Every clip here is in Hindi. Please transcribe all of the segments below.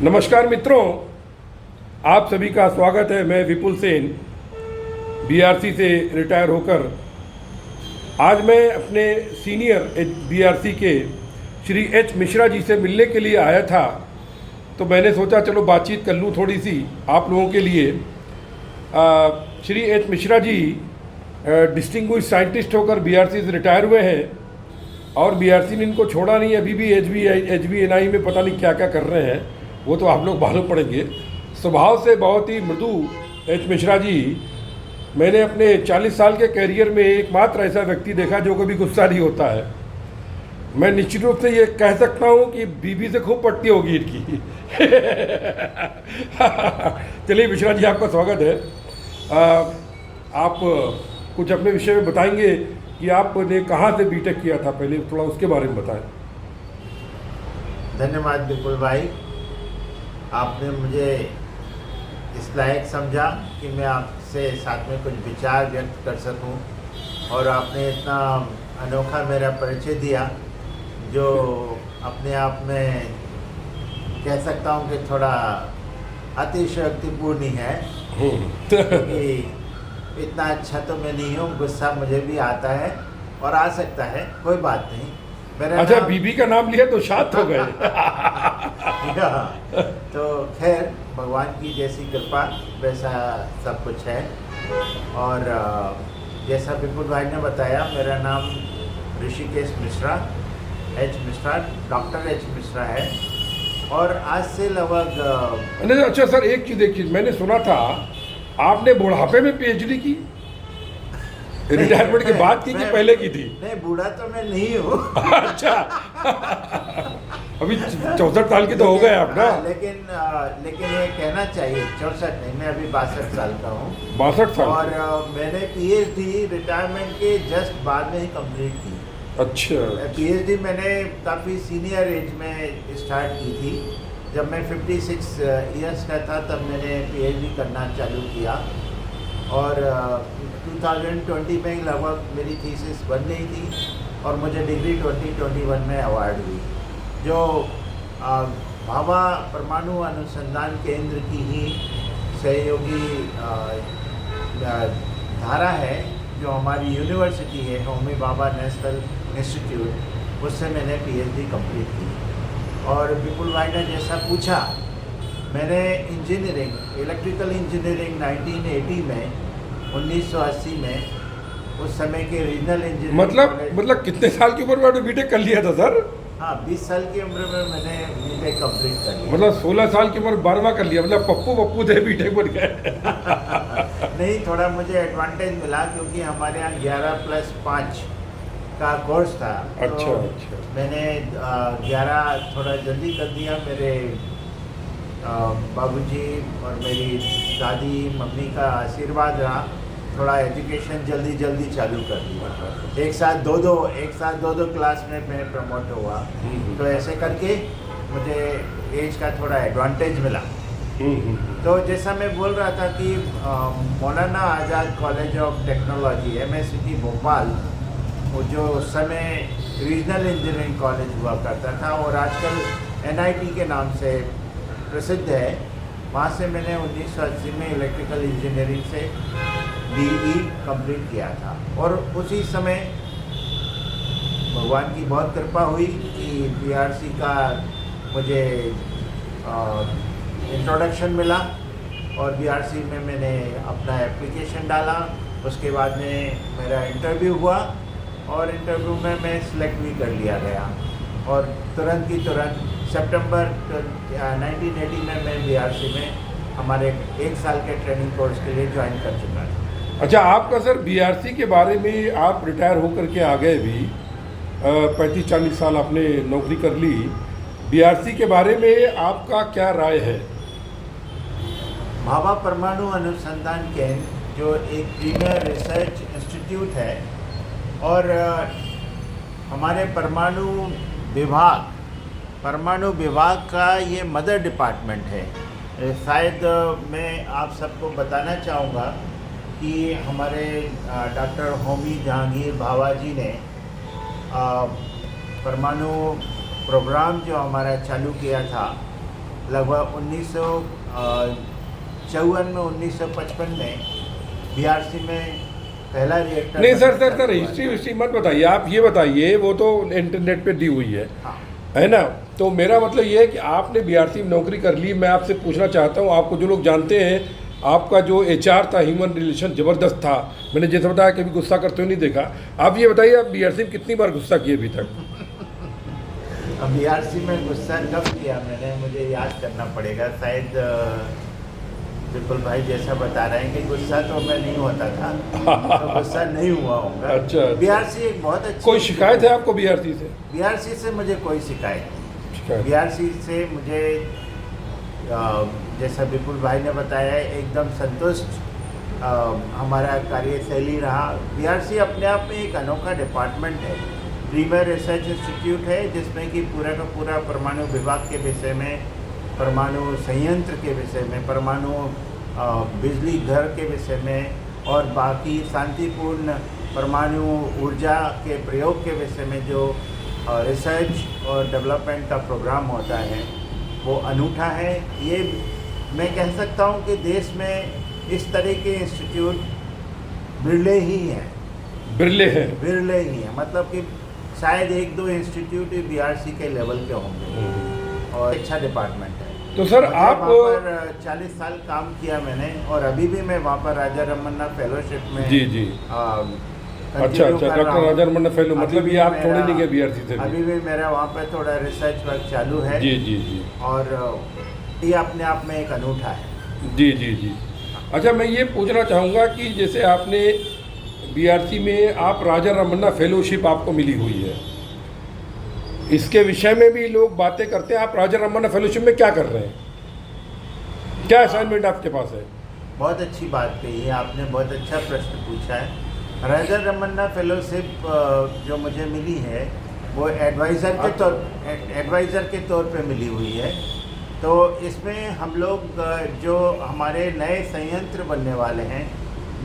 नमस्कार मित्रों, आप सभी का स्वागत है। मैं विपुल सेन बीआरसी से रिटायर होकर आज मैं अपने सीनियर बीआरसी के श्री एच मिश्रा जी से मिलने के लिए आया था। तो मैंने सोचा चलो बातचीत कर लूँ थोड़ी सी आप लोगों के लिए। Shri H Mishra ji distinguish scientist होकर बीआरसी से रिटायर हुए हैं और बीआरसी ने इनको छोड़ा नहीं। अभी भी HBNI में पता नहीं क्या क्या कर रहे हैं, वो तो आप लोग मालूम पड़ेंगे। स्वभाव से बहुत ही मृदु एच मिश्रा जी, मैंने अपने 40 साल के कैरियर में एकमात्र ऐसा व्यक्ति देखा जो कभी गुस्सा नहीं होता है। मैं निश्चित रूप से ये कह सकता हूँ कि बीबी से खूब पटती होगी इनकी। चलिए मिश्रा जी, आपका स्वागत है। आप कुछ अपने विषय में बताएंगे कि आपने कहाँ से बीटेक किया था, पहले थोड़ा उसके बारे में बताएं। धन्यवाद विपुल भाई, आपने मुझे इस लायक समझा कि मैं आपसे साथ में कुछ विचार व्यक्त कर सकूं, और आपने इतना अनोखा मेरा परिचय दिया जो अपने आप में कह सकता हूं कि थोड़ा अतिशयोक्तिपूर्ण ही है। क्योंकि इतना अच्छा तो मैं नहीं हूँ, गुस्सा मुझे भी आता है और आ सकता है, कोई बात नहीं। अच्छा, बीबी का नाम लिया तो शांत हो गए। तो खैर, भगवान की जैसी कृपा वैसा सब कुछ है। और जैसा विपुल भाई ने बताया, मेरा नाम Rishikesh Mishra, H Mishra, doctor H Mishra है। और आज से लगभग अच्छा सर, एक चीज़ मैंने सुना था आपने बुढ़ापे में PhD की, रिटायरमेंट के बाद की कि पहले की थी? नहीं, बूढ़ा तो मैं नहीं हूँ। अच्छा। अभी 64 साल के तो हो गए आप ना? लेकिन ये कहना चाहिए 64 नहीं, मैं अभी 62 साल का हूँ। 62 साल। और मैंने PhD रिटायरमेंट के जस्ट बाद में ही कंप्लीट की। अच्छा। PhD मैंने काफ़ी सीनियर एज में स्टार्ट की थी। जब मैं 56 ईयर्स का था तब मैंने PhD करना चालू किया, और 2020 में लगभग मेरी थीसिस बन गई थी और मुझे डिग्री 2021 में अवार्ड हुई, जो भाभा परमाणु अनुसंधान केंद्र की ही सहयोगी धारा है, जो हमारी यूनिवर्सिटी है, होमी भाभा नेशनल इंस्टीट्यूट, उससे मैंने PhD कंप्लीट की। और विपुल भाई ने जैसा पूछा, मैंने इंजीनियरिंग, इलेक्ट्रिकल इंजीनियरिंग 1980 में, 1980 में, उस समय के रीजनल इंजीनियरिंग मतलब कितने साल की उम्र में बीटेक कर लिया था सर? हाँ, 20 साल की उम्र में मैंने बीटेक कंप्लीट कर लिया। मतलब 16 साल की उम्र 12वां कर लिया, मतलब पप्पू थे बीटेक बन गए। नहीं, थोड़ा मुझे एडवांटेज मिला क्योंकि हमारे यहाँ 11+5 का कोर्स था। अच्छा, तो अच्छा। मैंने 11 थोड़ा जल्दी कर दिया। मेरे बाबूजी और मेरी दादी मम्मी का आशीर्वाद रहा, थोड़ा एजुकेशन जल्दी चालू कर दिया। एक साथ दो क्लास में मैं प्रमोट हुआ। तो ऐसे करके मुझे एज का थोड़ा एडवांटेज मिला। तो जैसा मैं बोल रहा था कि Maulana Azad college of technology MSCT Bhopal, वो जो उस समय रीजनल इंजीनियरिंग कॉलेज हुआ करता था और आजकल NIT के नाम से प्रसिद्ध है, वहाँ से मैंने 1980 में इलेक्ट्रिकल इंजीनियरिंग से BE कंप्लीट किया था। और उसी समय भगवान की बहुत कृपा हुई कि BRC का मुझे इंट्रोडक्शन मिला और BRC में मैंने अपना एप्लीकेशन डाला। उसके बाद में मेरा इंटरव्यू हुआ और इंटरव्यू में मैं सिलेक्ट भी कर लिया गया, और तुरंत की तुरंत सितंबर 1980 में मैं BRC में हमारे 1 साल के ट्रेनिंग कोर्स के लिए ज्वाइन कर चुका था। अच्छा, आपका सर BRC के बारे में, आप रिटायर होकर के आ गए भी, 35-40 साल आपने नौकरी कर ली। BRC के बारे में आपका क्या राय है? भाभा परमाणु अनुसंधान केंद्र जो एक प्रीमियर रिसर्च इंस्टीट्यूट है, और हमारे परमाणु विभाग का ये मदर डिपार्टमेंट है। शायद मैं आप सबको बताना चाहूँगा कि हमारे डॉक्टर होमी जहांगीर भाभा जी ने परमाणु प्रोग्राम जो हमारा चालू किया था लगभग 1954 में 1955 में बीआरसी में पहला रिएक्टर। नहीं सर हिस्ट्री मत बताइए, आप ये बताइए, वो तो इंटरनेट पे दी हुई है, हाँ। है ना। तो मेरा मतलब ये है कि आपने बीआरसी में नौकरी कर ली। मैं आपसे पूछना चाहता हूँ, आपको जो लोग जानते हैं, आपका जो एचआर था, ह्यूमन रिलेशन ज़बरदस्त था। मैंने जैसे बताया कभी गुस्सा करते हुए नहीं देखा। आप ये बताइए, आप बीआरसी में कितनी बार गुस्सा किए अभी तक? बीआरसी में गुस्सा कब किया मैंने, मुझे याद करना पड़ेगा। शायद विपुल भाई जैसा बता रहे हैं कि गुस्सा तो मैं नहीं होता था, तो गुस्सा नहीं हुआ होगा। अच्छा। बीआरसी एक बहुत अच्छी। कोई शिकायत है आपको बीआरसी से? बीआरसी से मुझे कोई शिकायत नहीं। बीआरसी से मुझे जैसा विपुल भाई ने बताया, एकदम संतुष्ट हमारा कार्यशैली रहा। बीआरसी अपने आप में एक अनोखा डिपार्टमेंट है, प्रीमियर रिसर्च इंस्टीट्यूट है, जिसमें कि पूरा का पूरा परमाणु विभाग के विषय में, परमाणु संयंत्र के विषय में, परमाणु बिजली घर के विषय में और बाकी शांतिपूर्ण परमाणु ऊर्जा के प्रयोग के विषय में जो रिसर्च और डेवलपमेंट का प्रोग्राम होता है वो अनूठा है। ये मैं कह सकता हूँ कि देश में इस तरह के इंस्टीट्यूट बिरले ही हैं। बिरले हैं? बिरले ही हैं, मतलब कि शायद एक दो इंस्टीट्यूट बीआरसी के लेवल के होंगे और अच्छा डिपार्टमेंट है। तो सर आप वहाँ पर 40 साल काम किया मैंने और अभी भी मैं वहाँ पर राजा रमन्ना फेलोशिप में। जी अच्छा डॉक्टर राजा रमन्ना फेलो, मतलब ये आप छोड़े नहीं गए बीआरसी से? अभी भी मेरा वहाँ पर थोड़ा रिसर्च वर्क चालू है। जी और ये अपने आप में एक अनूठा है। जी अच्छा, मैं ये पूछना चाहूँगा कि जैसे आपने बीआरसी में आप राजा रमन्ना फेलोशिप आपको मिली हुई है, इसके विषय में भी लोग बातें करते हैं। आप राजा रमन्ना फेलोशिप में क्या कर रहे हैं? क्या असाइनमेंट आपके पास है? बहुत अच्छी बात कही है आपने, बहुत अच्छा प्रश्न पूछा है। राजा रमन्ना फेलोशिप जो मुझे मिली है वो एडवाइज़र के तौर पे मिली हुई है। तो इसमें हम लोग जो हमारे नए संयंत्र बनने वाले हैं,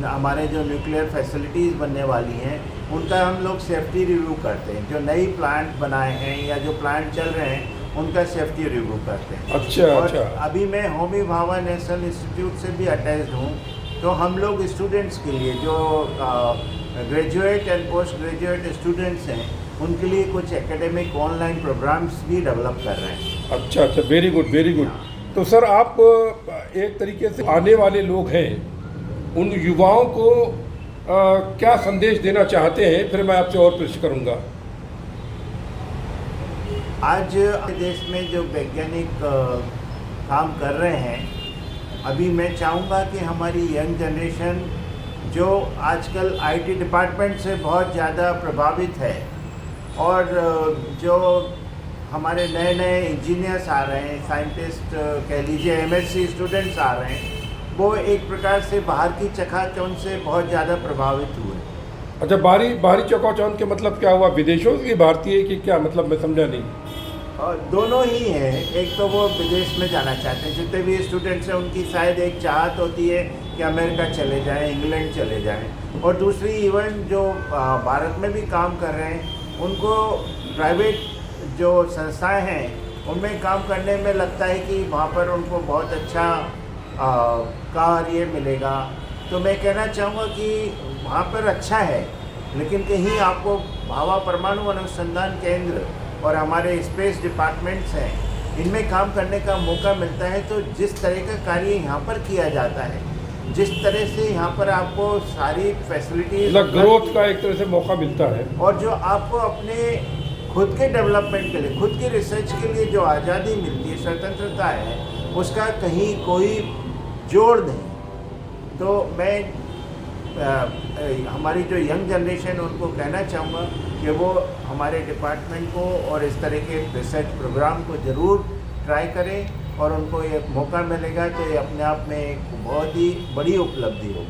हमारे जो न्यूक्लियर फैसिलिटीज़ बनने वाली हैं, उनका हम लोग सेफ्टी रिव्यू करते हैं। जो नई प्लांट बनाए हैं या जो प्लांट चल रहे हैं उनका सेफ्टी रिव्यू करते हैं। अच्छा। अभी मैं होमी भाभा नेशनल इंस्टीट्यूट से भी अटैच्ड हूँ, तो हम लोग स्टूडेंट्स के लिए जो graduate and post graduate students हैं उनके लिए कुछ एकेडमिक ऑनलाइन प्रोग्राम्स भी डेवलप कर रहे हैं। अच्छा वेरी गुड। तो सर आप एक तरीके से आने वाले लोग हैं, उन युवाओं को क्या संदेश देना चाहते हैं? फिर मैं आपसे और प्रश्न करूंगा। आज देश में जो वैज्ञानिक काम कर रहे हैं, अभी मैं चाहूँगा कि हमारी यंग जनरेशन जो आजकल आईटी डिपार्टमेंट से बहुत ज़्यादा प्रभावित है और जो हमारे नए इंजीनियर्स आ रहे हैं, साइंटिस्ट कह लीजिए, एमएससी स्टूडेंट्स आ रहे हैं, वो एक प्रकार से बाहर की चकाचौंध से बहुत ज़्यादा प्रभावित हुए। अच्छा, बाहरी चकाचौंध के मतलब क्या हुआ? विदेशों की भारतीय की क्या मतलब, मैं समझा नहीं। और दोनों ही हैं। एक तो वो विदेश में जाना चाहते हैं, जितने भी स्टूडेंट्स हैं उनकी शायद एक चाहत होती है कि अमेरिका चले जाएं, इंग्लैंड चले जाएं, और दूसरी इवन जो भारत में भी काम कर रहे हैं उनको प्राइवेट जो संस्थाएं हैं उनमें काम करने में लगता है कि वहाँ पर उनको बहुत अच्छा कार्य मिलेगा। तो मैं कहना चाहूँगा कि वहाँ पर अच्छा है, लेकिन कहीं आपको भाभा परमाणु अनुसंधान केंद्र और हमारे स्पेस डिपार्टमेंट्स हैं, इनमें काम करने का मौका मिलता है। तो जिस तरह का कार्य यहाँ पर किया जाता है, जिस तरह से यहाँ पर आपको सारी फैसिलिटीज, ग्रोथ का एक तरह से मौका मिलता है, और जो आपको अपने खुद के डेवलपमेंट के लिए, खुद की रिसर्च के लिए जो आज़ादी मिलती है, स्वतंत्रता है, उसका कहीं कोई जोड़ नहीं। तो मैं हमारी जो यंग जनरेशन उनको कहना चाहूँगा कि वो हमारे डिपार्टमेंट को और इस तरह के रिसर्च प्रोग्राम को ज़रूर ट्राई करें, और उनको ये मौका मिलेगा तो ये अपने आप में एक बहुत ही बड़ी उपलब्धि होगी।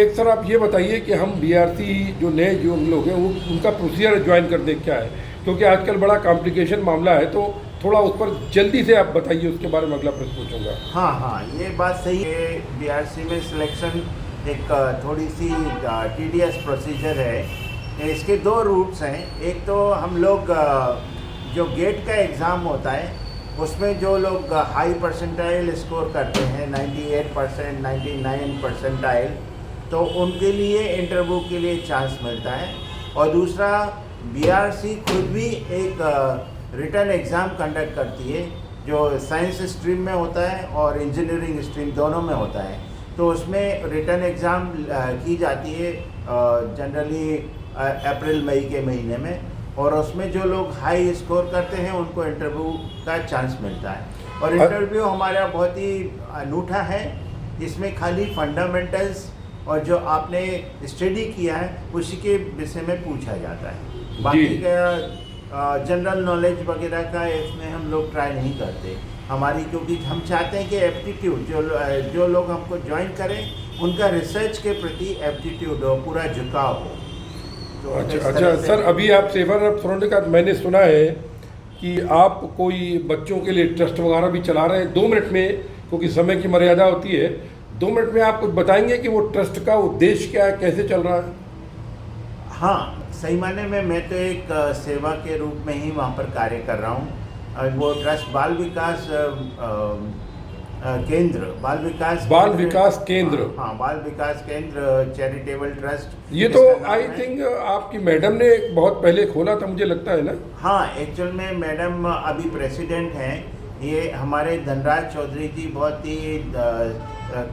एक सर आप ये बताइए कि हम बीआरसी जो नए जो लोग हैं वो उनका प्रोसीजर ज्वाइन कर दें क्या है, क्योंकि आजकल बड़ा कॉम्प्लिकेशन मामला है, तो थोड़ा उस पर जल्दी से आप बताइए, उसके बारे में अगला प्रश्न पूछूंगा। हाँ, ये बात सही है। बीआरसी में सिलेक्शन एक थोड़ी सी टीडीएस प्रोसीजर है। इसके दो रूट्स हैं। एक तो हम लोग जो गेट का एग्ज़ाम होता है उसमें जो लोग हाई परसेंटाइल स्कोर करते हैं 98%, 99 परसेंटाइल, तो उनके लिए इंटरव्यू के लिए चांस मिलता है। और दूसरा, बीआरसी खुद भी एक रिटन एग्ज़ाम कंडक्ट करती है जो साइंस स्ट्रीम में होता है और इंजीनियरिंग स्ट्रीम दोनों में होता है। तो उसमें रिटन एग्ज़ाम की जाती है जनरली अप्रैल मई के महीने में, और उसमें जो लोग हाई स्कोर करते हैं उनको इंटरव्यू का चांस मिलता है। और इंटरव्यू हमारा बहुत ही अनूठा है, इसमें खाली फंडामेंटल्स और जो आपने स्टडी किया है उसी के विषय में पूछा जाता है। बाकी का जनरल नॉलेज वगैरह का इसमें हम लोग ट्राई नहीं करते हमारी, क्योंकि हम चाहते हैं कि एप्टीट्यूड जो लोग हमको ज्वाइन करें उनका रिसर्च के प्रति एप्टीट्यूड हो, पूरा झुकाव हो। तो अच्छा सर, अभी आप सेवारत फ्रंट का मैंने सुना है कि आप कोई बच्चों के लिए ट्रस्ट वगैरह भी चला रहे हैं। 2 मिनट में, क्योंकि समय की मर्यादा होती है, 2 मिनट में आप कुछ बताएंगे कि वो ट्रस्ट का उद्देश्य क्या है, कैसे चल रहा है? हाँ, सही मायने में मैं तो एक सेवा के रूप में ही वहाँ पर कार्य कर रहा हूँ। वो ट्रस्ट बाल विकास केंद्र, बाल विकास केंद्र, हाँ, बाल विकास केंद्र चैरिटेबल ट्रस्ट। ये तो आई थिंक आपकी मैडम ने बहुत पहले खोला था, मुझे लगता है ना? हाँ, एक्चुअल में मैडम अभी प्रेसिडेंट हैं। ये हमारे धनराज चौधरी जी बहुत ही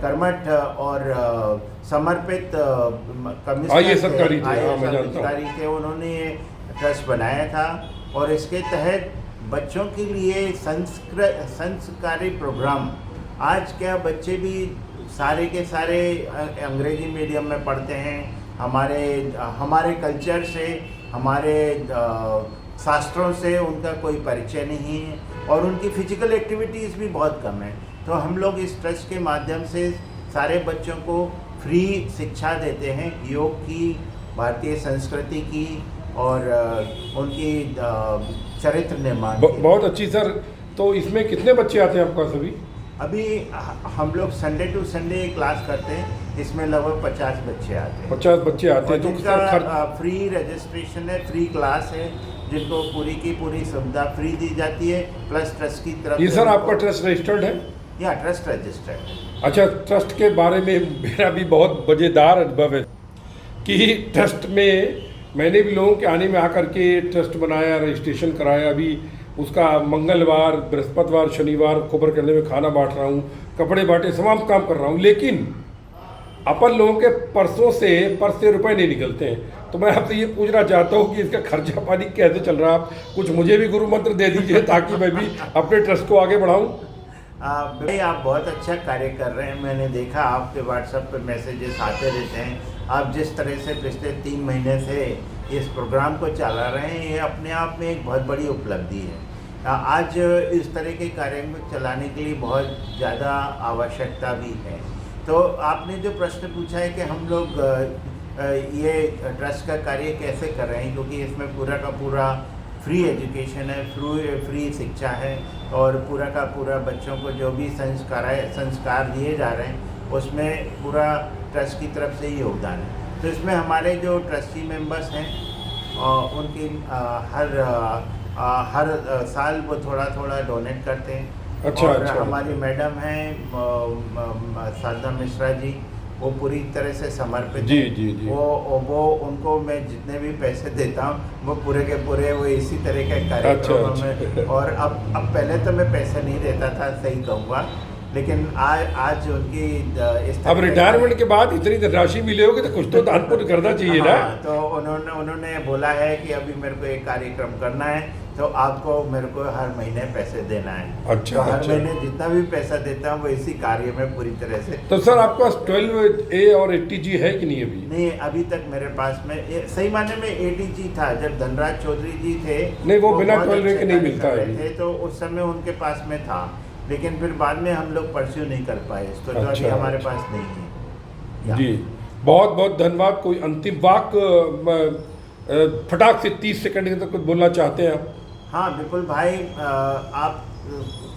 कर्मठ और समर्पित अधिकारी थे। उन्होंने ये ट्रस्ट बनाया था और इसके तहत बच्चों के लिए संस्कारी प्रोग्राम, आज क्या बच्चे भी सारे के सारे अंग्रेजी मीडियम में पढ़ते हैं। हमारे कल्चर से, हमारे शास्त्रों से उनका कोई परिचय नहीं है और उनकी फिजिकल एक्टिविटीज़ भी बहुत कम है। तो हम लोग इस ट्रस्ट के माध्यम से सारे बच्चों को फ्री शिक्षा देते हैं, योग की, भारतीय संस्कृति की और उनकी चरित्र निर्माण की। बहुत अच्छी सर। तो इसमें कितने बच्चे आते हैं आपका सभी? अभी हम लोग संडे टू संडे क्लास करते हैं, इसमें लगभग 50 बच्चे आते हैं। 50 बच्चे आते हैं। तो जिनका फ्री रजिस्ट्रेशन है, फ्री क्लास है, जिनको पूरी की पूरी सुविधा फ्री दी जाती है, प्लस ट्रस्ट की तरफ। ये सर आपका ट्रस्ट रजिस्टर्ड है? या ट्रस्ट रजिस्टर्ड है। अच्छा, ट्रस्ट के बारे में मेरा भी बहुत मज़ेदार अनुभव है कि ट्रस्ट में मैंने भी लोगों के आने में आकर के ट्रस्ट बनाया, रजिस्ट्रेशन कराया। अभी उसका मंगलवार, बृहस्पतिवार, शनिवार खबर करने में खाना बांट रहा हूँ, कपड़े बांटे, तमाम काम कर रहा हूँ, लेकिन अपन लोगों के पर्स से रुपए नहीं निकलते हैं। तो मैं आपसे ये पूछना चाहता हूँ कि इसका खर्चा पानी कैसे चल रहा है? आप कुछ मुझे भी गुरु मंत्र दे दीजिए ताकि मैं भी अपने ट्रस्ट को आगे बढ़ाऊँ। भाई, आप बहुत अच्छा कार्य कर रहे हैं। मैंने देखा आपके व्हाट्सएप पे मैसेजेस आते रहते हैं। आप जिस तरह से पिछले 3 महीने से इस प्रोग्राम को चला रहे हैं, ये अपने आप में एक बहुत बड़ी उपलब्धि है। आज इस तरह के कार्य को चलाने के लिए बहुत ज़्यादा आवश्यकता भी है। तो आपने जो प्रश्न पूछा है कि हम लोग ये ट्रस्ट का कार्य कैसे कर रहे हैं, क्योंकि इसमें पूरा का पूरा फ्री एजुकेशन है, फ्री शिक्षा है और पूरा का पूरा बच्चों को जो भी संस्कार दिए जा रहे हैं उसमें पूरा ट्रस्ट की तरफ से ही योगदान है। तो इसमें हमारे जो ट्रस्टी मेंबर्स हैं उनकी हर साल वो थोड़ा थोड़ा डोनेट करते हैं। अच्छा। हमारी मैडम हैं साधना मिश्रा जी, वो पूरी तरह से समर्पित जी, हैं। जी, जी। वो उनको मैं जितने भी पैसे देता हूँ वो पूरे के पूरे वो इसी तरह के कार्यक्रमों में। और अब पहले तो मैं पैसे नहीं देता था, सही कहूँगा, लेकिन आज उनकी अब रिटायरमेंट के बाद इतनी राशि मिले होगी तो कुछ तो दान पुण्य करना चाहिए ना। तो उन्होंने बोला है कि अभी मेरे को एक कार्यक्रम करना है तो आपको मेरे को हर महीने पैसे देना है। अच्छा, तो हर अच्छा। महीने जितना भी पैसा देता हूँ वो इसी कार्य में पूरी तरह से। तो सर आपके पास 12A और 80G है कि नहीं अभी? नहीं, अभी तक मेरे पास में सही मायने में 80G था जब धनराज चौधरी जी थे। नहीं, वो बिना 12A के नहीं अच्छे मिलता कार्य है थे, तो उस समय उनके पास में था, लेकिन फिर बाद में हम लोग परस्यू नहीं कर पाए इसको। तो अभी हमारे पास नहीं है। जी, बहुत बहुत धन्यवाद। कोई अंतिम वाक्य फटाक से 30 सेकंड तक कुछ बोलना चाहते हैं आप? हाँ बिल्कुल भाई,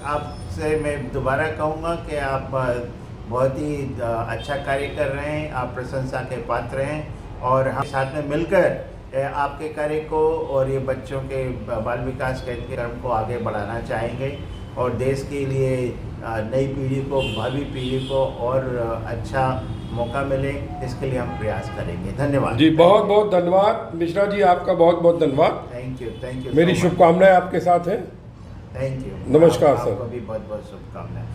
आपसे मैं दोबारा कहूँगा कि आप बहुत ही अच्छा कार्य कर रहे हैं, आप प्रशंसा के पात्र हैं और हम साथ में मिलकर आपके कार्य को और ये बच्चों के बाल विकास कार्यक्रम को आगे बढ़ाना चाहेंगे। और देश के लिए नई पीढ़ी को, भावी पीढ़ी को और अच्छा मौका मिले, इसके लिए हम प्रयास करेंगे। धन्यवाद जी, बहुत बहुत धन्यवाद मिश्रा जी, आपका बहुत बहुत धन्यवाद। थैंक यू मेरी शुभकामनाएं आपके साथ हैं। Thank you. नमस्कार सर। आपको भी बहुत बहुत शुभकामनाएं।